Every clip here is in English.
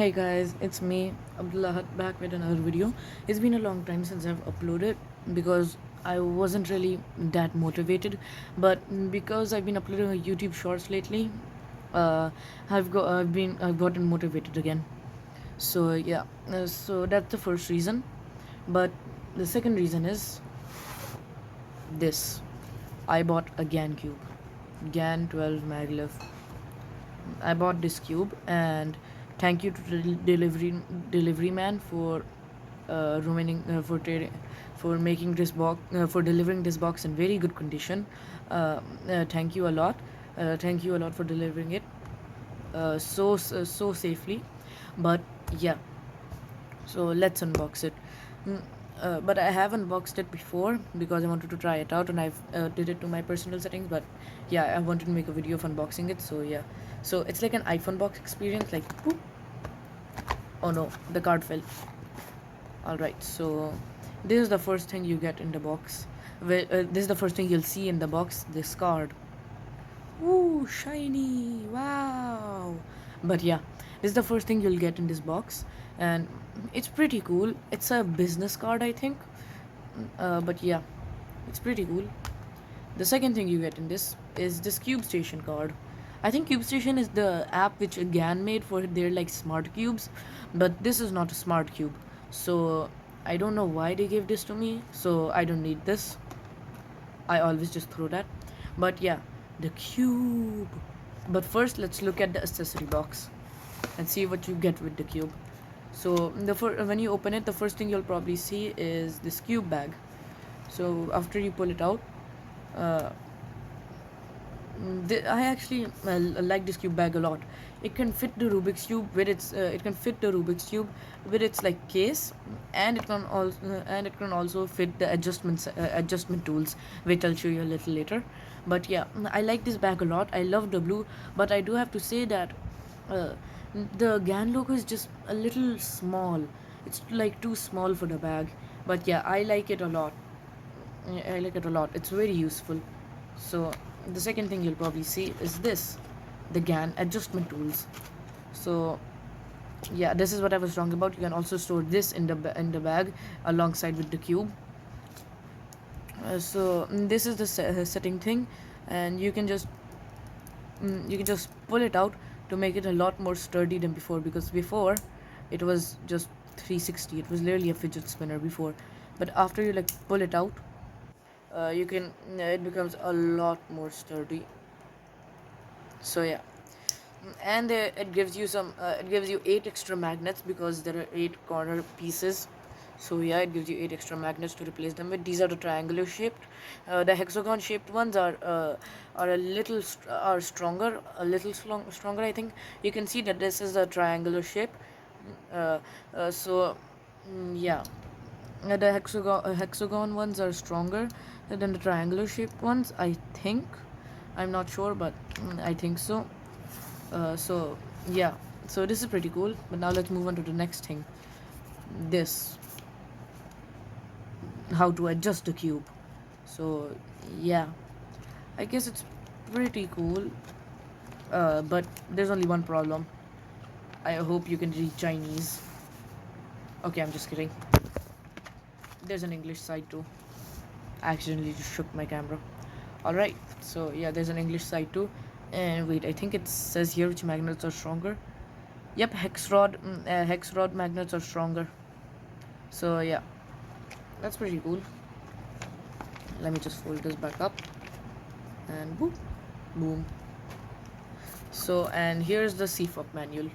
Hey guys, it's me, Abdullah, back with another video. It's been a long time since I've uploaded because I wasn't really that motivated, but because I've been uploading a YouTube Shorts lately, I've gotten motivated again. So yeah, so that's the first reason. But the second reason is this: I bought a GAN cube, GAN 12 maglev. I bought this cube, and thank you to the delivery man for remaining for making this box for delivering this box in very good condition. Thank you a lot. Thank you a lot for delivering it so safely. But yeah, so let's unbox it. Mm, but I have unboxed it before because I wanted to try it out, and I've did it to my personal settings. But yeah, I wanted to make a video of unboxing it. So yeah, so it's like an iPhone box experience. Like, whoop. Oh no, the card fell. All right, so this is the first thing you get in the box. This is the first thing you'll see in the box. This card. Ooh, shiny! Wow! But yeah, this is the first thing you'll get in this box, and it's pretty cool. It's a business card, I think. But yeah, it's pretty cool. The second thing you get in this is this Cube Station card. I think Cube Station is the app which GAN made for their like smart cubes, but this is not a smart cube. So I don't know why they gave this to me. So I don't need this. I always just throw that. But yeah, the cube. But first, let's look at the accessory box and see what you get with the cube. So when you open it, the first thing you'll probably see is this cube bag. So after you pull it out, uh, I actually like this cube bag a lot. It can fit the Rubik's cube with its like case, and it can also fit the adjustment tools, which I'll show you a little later. But yeah, I like this bag a lot. I love the blue, but I do have to say that uh, the GAN logo is just a little small. It's like too small for the bag. But yeah, I like it a lot. I like it a lot. It's very useful. So the second thing you'll probably see is this, the GAN adjustment tools. So yeah, this is what I was talking about. You can also store this in the bag alongside with the cube. This is the setting thing, and you can just pull it out to make it a lot more sturdy than before, because before it was just 360. It was literally a fidget spinner before, but after you like pull it out, it becomes a lot more sturdy. So yeah, and it gives you 8 extra magnets because there are 8 corner pieces. So yeah, it gives you 8 extra magnets to replace them with. These are the triangular shaped. The hexagon shaped ones are stronger, a little stronger, I think. You can see that this is a triangular shape. uh, so yeah, the hexagon ones are stronger than the triangular shaped ones, I think. I'm not sure, but I think so. So yeah, so this is pretty cool. But now let's move on to the next thing. This, how to adjust the cube. So yeah, I guess it's pretty cool. But there's only one problem. I hope you can read Chinese. Okay, I'm just kidding. There's an English side too. I accidentally just shook my camera. Alright, so yeah, there's an English side too. And wait, I think it says here which magnets are stronger. Yep, hex rod magnets are stronger. So yeah, that's pretty cool. Let me just fold this back up, and boom, boom. So, and here's the CFOP manual.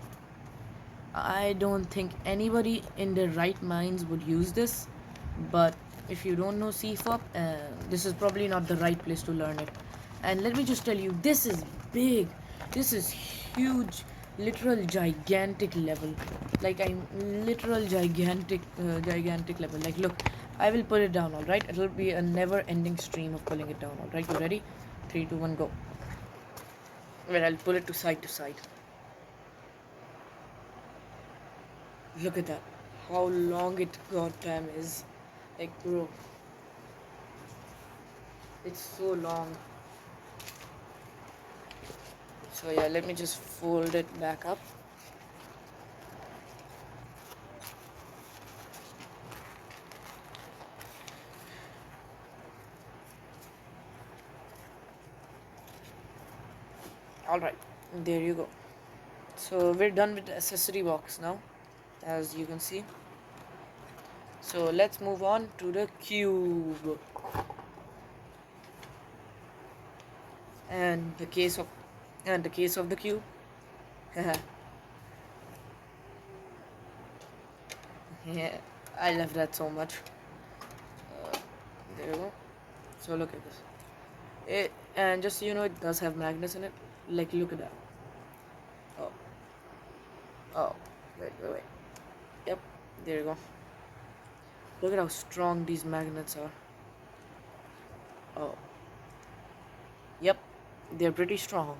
I don't think anybody in their right minds would use this, but if you don't know CFOP, this is probably not the right place to learn it. And let me just tell you, this is big. This is huge, literal gigantic level. Like, I'm literal gigantic level. Like, look, I will pull it down. All right, it'll be a never-ending stream of pulling it down. All right, you ready? 3, 2, 1, go. Wait, I'll pull it to side to side. Look at that. How long it goddamn is. Like, bro. It's so long. So yeah, let me just fold it back up. All right, there you go. So we're done with the accessory box now, as you can see. So let's move on to the cube and the case of the cube. Yeah, I love that so much. There you go. So look at this. And just so you know, it does have magnets in it. Like, look at that. Oh, oh, wait. Yep, there you go. Look at how strong these magnets are. Oh, yep, they're pretty strong.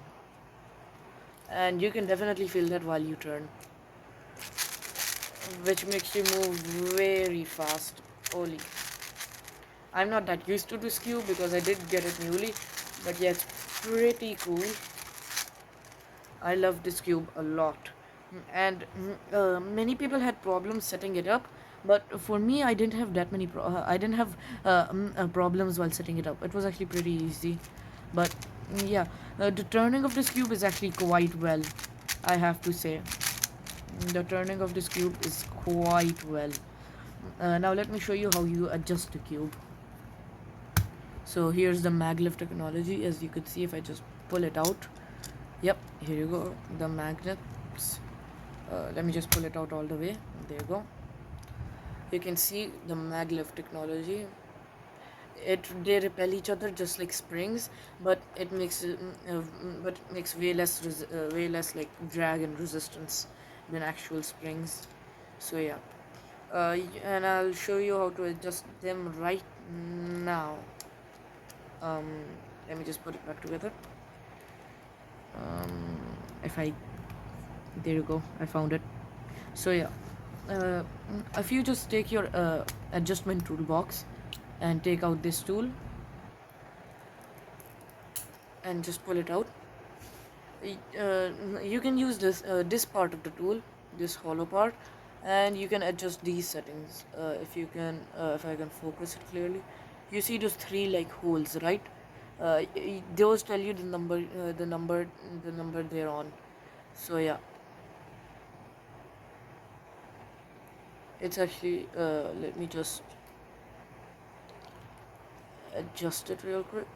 And you can definitely feel that while you turn, which makes you move very fast. Holy. I'm not that used to this cube because I did get it newly, but yeah, it's pretty cool. I love this cube a lot. And many people had problems setting it up, but for me, I didn't have that many problems while setting it up. It was actually pretty easy. But yeah, the turning of this cube is actually quite well, I have to say. The turning of this cube is quite well. Now let me show you how you adjust the cube. So here's the maglev technology. As you could see, if I just pull it out, yep, here you go, the magnets. Let me just pull it out all the way. There you go. You can see the maglev technology. They repel each other just like springs, but it makes way less like drag and resistance than actual springs. So yeah, and I'll show you how to adjust them right now. Let me just put it back together. If I There you go, I found it. So yeah, uh, if you just take your adjustment toolbox and take out this tool and just pull it out, you can use this part of the tool, this hollow part, and you can adjust these settings. If I can focus it clearly, you see those three like holes, right? Those tell you the number they're on. So yeah, it's actually let me just adjust it real quick.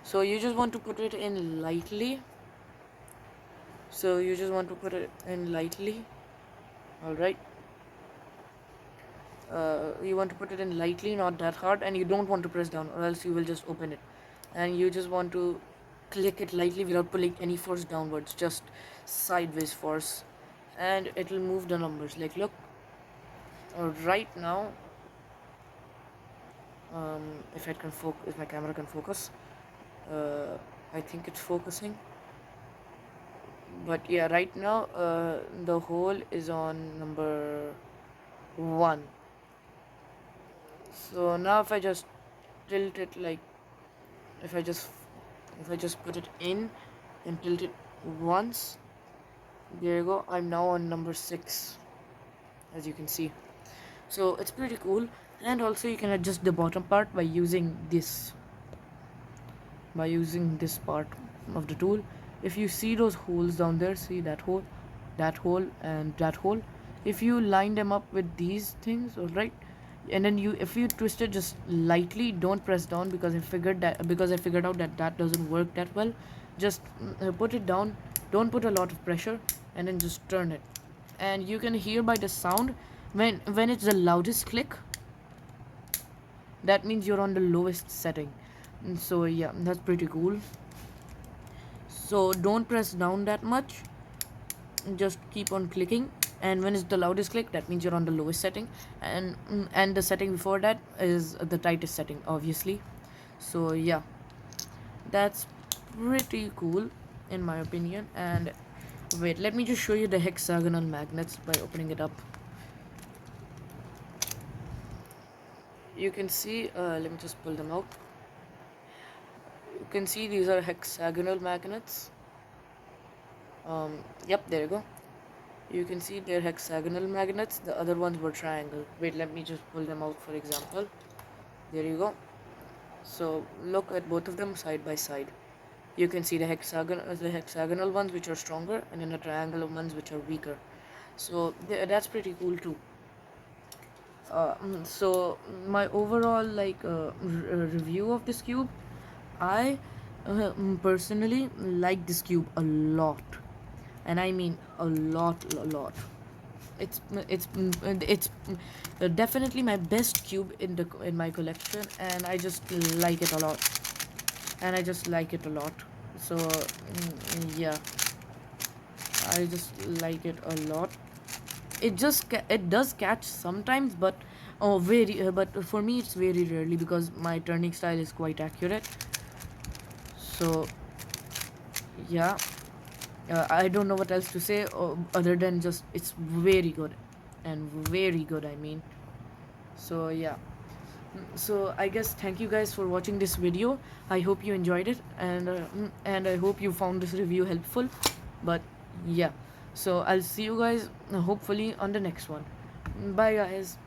So you just want to put it in lightly. All right. You want to put it in lightly, not that hard, and you don't want to press down, or else you will just open it. And you just want to click it lightly without pulling any force downwards, just sideways force, and it will move the numbers. Like, look, right now, if my camera can focus, I think it's focusing. But yeah, right now, the hole is on number 1. So now if I just tilt it like, if I just put it in and tilt it once, there you go, I'm now on number 6, as you can see. So it's pretty cool. And also you can adjust the bottom part by using this part of the tool. If you see those holes down there, see that hole, and that hole, if you line them up with these things, all right, and then if you twist it just lightly, don't press down, because I figured out that doesn't work that well. Just put it down, don't put a lot of pressure, and then just turn it, and you can hear by the sound, when it's the loudest click, that means you're on the lowest setting. And so yeah, that's pretty cool. So don't press down that much, just keep on clicking, and when it's the loudest click, that means you're on the lowest setting, and the setting before that is the tightest setting, obviously. So yeah, that's pretty cool in my opinion. And wait, let me just show you the hexagonal magnets by opening it up. You can see, let me just pull them out. You can see these are hexagonal magnets. Yep, there you go. You can see they're hexagonal magnets. The other ones were triangle. Wait, let me just pull them out for example. There you go. So look at both of them side by side. You can see the hexagonal ones which are stronger, and then the triangular ones which are weaker. So that's pretty cool too. So my overall review of this cube, I personally like this cube a lot, and I mean a lot, a lot. It's definitely my best cube in my collection, and I just like it a lot. And I just like it a lot. So yeah, I just like it a lot. It does catch sometimes, but but for me it's very rarely because my turning style is quite accurate. So yeah, I don't know what else to say other than just it's very good, and very good, I mean. So yeah. So I guess thank you guys for watching this video. I hope you enjoyed it, and I hope you found this review helpful. But yeah, so I'll see you guys hopefully on the next one. Bye guys.